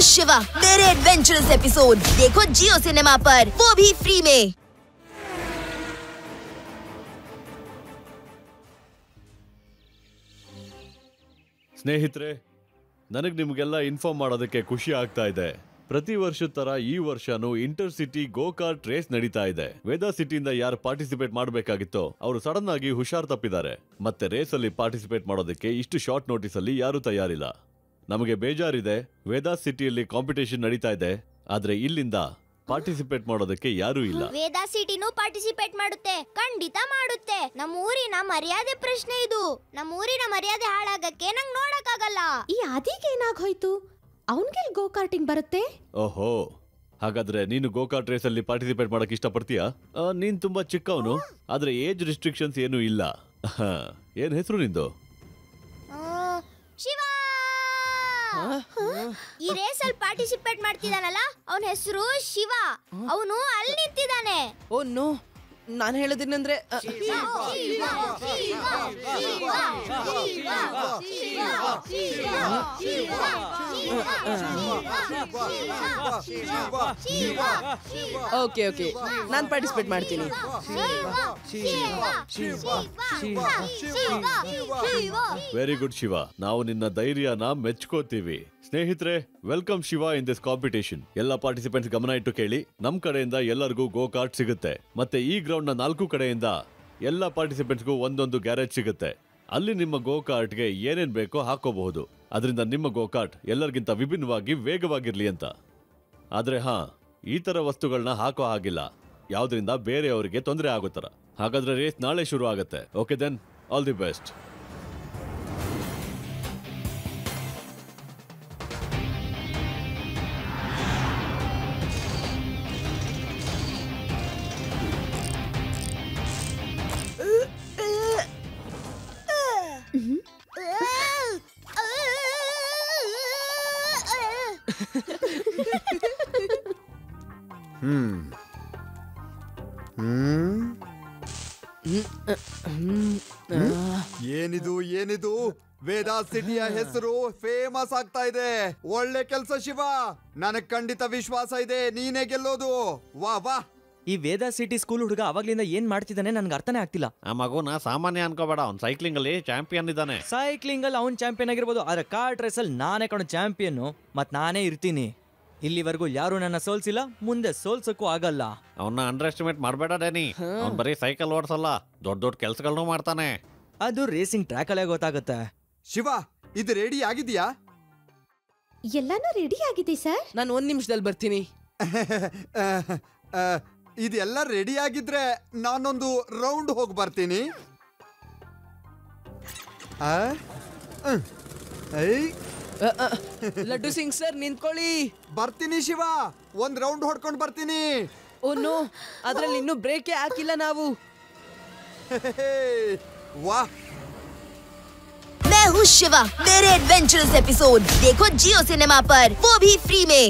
शिवा मेरे adventurous episode देखो जियो cinema पर, वो भी फ्री में। ಸ್ನೇಹಿತರೆ, ನನಗೆ ನಿಮಗೆಲ್ಲ ಇನ್ಫಾರ್ಮ್ ಮಾಡೋದಕ್ಕೆ ಖುಷಿ ಆಗ್ತಾ ಇದೆ. ಪ್ರತಿ ವರ್ಷದ ತರ ಈ ವರ್ಷನೂ ಇಂಟರ್ ಸಿಟಿ ಗೋ ಕಾರ್ಟ್ ರೇಸ್ ನಡೀತಾ ಇದೆ. ವೇದಾ ಸಿಟಿಯಿಂದ ಯಾರು ಪಾರ್ಟಿಸಿಪೇಟ್ ಮಾಡಬೇಕಾಗಿತ್ತೋ ಅವರು ಸಡನ್ ಆಗಿ ಹುಷಾರ್ ತಪ್ಪಿದ್ದಾರೆ. ಮತ್ತೆ ರೇಸ್ ಅಲ್ಲಿ ಪಾರ್ಟಿಸಿಪೇಟ್ ಮಾಡೋದಕ್ಕೆ ಇಷ್ಟು ಶಾರ್ಟ್ ನೋಟಿಸ್ ಅಲ್ಲಿ ಯಾರು ತಯಾರಿಲ್ಲ. ನಮಗೆ ಬೇಜಾರಿದೆ. ವೇದಾ ಸಿಟಿಯಲ್ಲಿ ಕಾಂಪಿಟೇಷನ್ ನಡೀತಾ ಇದೆ, ಆದ್ರೆ ಇಲ್ಲಿಂದ ಪಾರ್ಟಿಸಿಪೇಟ್ ಮಾಡೋದಕ್ಕೆ ಯಾರು ಇಲ್ಲ. ವೇದಾ ಸಿಟಿನೂ ಪಾರ್ಟಿಸಿಪೇಟ್ ಮಾಡುತ್ತೆ, ಖಂಡಿತ ಮಾಡುತ್ತೆ. ನಮ್ಮ ಊರಿನ ಮರ್ಯಾದೆ ಪ್ರಶ್ನೆ ಇದು. ನಮ್ಮ ಊರಿನ ಮರ್ಯಾದೆ ಹಾಳಾಗಕ್ಕೆ ನಂಗೆ ನೋಡಕ್ಕಾಗಲ್ಲ. ಈ ಆದಿಗೆ ಏನಾಗೋಯ್ತು? ಅವನ್ಗೆ ಗೋ ಕಾರ್ಟಿಂಗ್ ಬರುತ್ತೆ? ಓಹೋ, ಹಾಗಾದ್ರೆ ನೀನು ಗೋ ಕಾರ್ಟ್ ರೇಸ್ ಅಲ್ಲಿ ಪಾರ್ಟಿಸಿಪೇಟ್ ಮಾಡಕ್ ಇಷ್ಟಪಡ್ತೀಯಾ? ನೀನ್ ತುಂಬಾ ಚಿಕ್ಕವನು, ಆದ್ರೆ ಏಜ್ ರಿಸ್ಟ್ರಿಕ್ಷನ್ಸ್ ಏನು ಇಲ್ಲ. ಏನ್ ಹೆಸರು ನಿಂದು? ಶಿವ. ಈ ರೇಸ್ ಅಲ್ಲಿ ಪಾರ್ಟಿಸಿಪೇಟ್ ಮಾಡ್ತಿದಾನಲ್ಲ, ಅವನ ಹೆಸರು ಶಿವ. ಅವನು ಅಲ್ಲಿ ನಿಂತಿದ್ದಾನೆ. ಓ ನೋ, ನಾನು ಹೇಳೋದೇನಂದ್ರೆ ಓಕೆ ಓಕೆ, ನಾನು ಪಾರ್ಟಿಸಿಪೇಟ್ ಮಾಡ್ತೀನಿ. ವೆರಿ ಗುಡ್ ಶಿವ, ನಾವು ನಿನ್ನ ಧೈರ್ಯನ ಮೆಚ್ಕೋತೀವಿ. ಸ್ನೇಹಿತರೆ, welcome Shiva in this competition. ಎಲ್ಲ ಪಾರ್ಟಿಸಿಪೆಂಟ್ಸ್ ಗಮನ ಇಟ್ಟು ಕೇಳಿ. ನಮ್ ಕಡೆಯಿಂದ ಎಲ್ಲರಿಗೂ ಗೋ ಕಾರ್ಟ್ ಸಿಗುತ್ತೆ. ಮತ್ತೆ ಈ ಗ್ರೌಂಡ್ ನ 4 ಕಡೆಯಿಂದ ಎಲ್ಲ ಪಾರ್ಟಿಸಿಪೆಂಟ್ಸ್ಗೂ ಒಂದೊಂದು ಗ್ಯಾರೇಜ್ ಸಿಗುತ್ತೆ. ಅಲ್ಲಿ ನಿಮ್ಮ ಗೋ ಕಾರ್ಟ್ಗೆ ಏನೇನ್ ಬೇಕೋ ಹಾಕೋಬಹುದು. ಅದರಿಂದ ನಿಮ್ಮ ಗೋ ಕಾರ್ಟ್ ಎಲ್ಲರಿಗಿಂತ ವಿಭಿನ್ನವಾಗಿ ವೇಗವಾಗಿರ್ಲಿ ಅಂತ. ಆದ್ರೆ ಈ ತರ ವಸ್ತುಗಳನ್ನ ಹಾಕೋ ಹಾಗಿಲ್ಲ, ಯಾವ್ದ್ರಿಂದ ಬೇರೆಯವರಿಗೆ ತೊಂದರೆ ಆಗೋ ತರ. ಹಾಗಾದ್ರೆ ರೇಸ್ ನಾಳೆ ಶುರು ಆಗುತ್ತೆ. Okay then, all the best. ಏನಿದು ಏನಿದು? ವೇದಾ ಸಿಟಿಯ ಹೆಸರು ಫೇಮಸ್ ಆಗ್ತಾ ಇದೆ. ಒಳ್ಳೆ ಕೆಲಸ ಶಿವ, ನನಗ್ ಖಂಡಿತ ವಿಶ್ವಾಸ ಇದೆ ನೀನೇ ಗೆಲ್ಲೋದು. ವಾ ವಾ. ಈ ವೇದಾ ಸಿಟಿ ಸ್ಕೂಲ್ ಹುಡುಗ ಅವಾಗ್ಲಿಂದ ಏನ್ ಮಾಡ್ತಿದ್ದಾನೆ ನನ್ಗೆ ಅರ್ಥನೇ ಆಗ್ತಿಲ್ಲ. ಆ ಮಗುನ ಸಾಮಾನ್ಯ ಅನ್ಕೋಬೇಡ, ಅವ್ನ್ ಸೈಕ್ಲಿಂಗ್ ಅಲ್ಲಿ ಚಾಂಪಿಯನ್ ಇದ್ದಾನೆ. ಸೈಕ್ಲಿಂಗ್ ಅಲ್ಲಿ ಅವ್ನ್ ಚಾಂಪಿಯನ್ ಆಗಿರ್ಬೋದು, ಆದ್ರೆ ಕಾರ್ಟ್ ರೇಸ್ ಅಲ್ಲಿ ನಾನೇ ಕಣೋ ಚಾಂಪಿಯನ್. ಮತ್ ನಾನೇ ಇರ್ತೀನಿ. ಇಲ್ಲಿವರೆಗೂ ಯಾರು ನನ್ನ ಸೋಲ್ಸಿಲ್ಲ, ಮುಂದೆ ಸೋಲ್ಸಕ್ಕೂ ಆಗಲ್ಲ. ಅವನ್ನ ಅಂಡರ್ ಎಸ್ಟಿಮೇಟ್ ಮಾಡಬೇಡ ಡ್ಯಾನಿ. ಅವ್ನ್ ಬರೀ ಸೈಕಲ್ ಓಡಿಸಲ್ಲ, ದೊಡ್ಡ ದೊಡ್ಡ ಕೆಲ್ಸಗಳನ್ನೂ ಮಾಡ್ತಾನೆ. ಅದು ರೇಸಿಂಗ್ ಟ್ರ್ಯಾಕ್ ಅಲ್ಲೇ ಗೊತ್ತಾಗುತ್ತೆ. ಶಿವ, ಇದು ರೆಡಿ ಆಗಿದ್ಯಾ? ಎಲ್ಲಾನು ರೆಡಿ ಆಗಿದೆ ಸರ್. ನಾನು 1 ನಿಮಿಷದಲ್ಲಿ ಬರ್ತೀನಿ. ಇದೆಲ್ಲ ರೆಡಿ ಆಗಿದ್ರೆ ನಾನೊಂದು ರೌಂಡ್ ಹೋಗಿ ಬರ್ತೀನಿ. ಲಡ್ಡು ಸಿಂಗ್ ಸರ್ ನಿಂತ್ಕೊಳ್ಳಿ. ಬರ್ತೀನಿ ಶಿವ, ಒಂದ್ ರೌಂಡ್ ಹೊಡ್ಕೊಂಡು ಬರ್ತೀನಿ. ಓ ನೋ, ಅದ್ರಲ್ಲಿ ಇನ್ನೂ ಬ್ರೇಕೇ ಹಾಕಿಲ್ಲ ನಾವು. ವಾಹ್. मैं हूँ शिवा मेरे एडवेंचरस एपिसोड देखो जियो सिनेमा पर, वो भी फ्री में।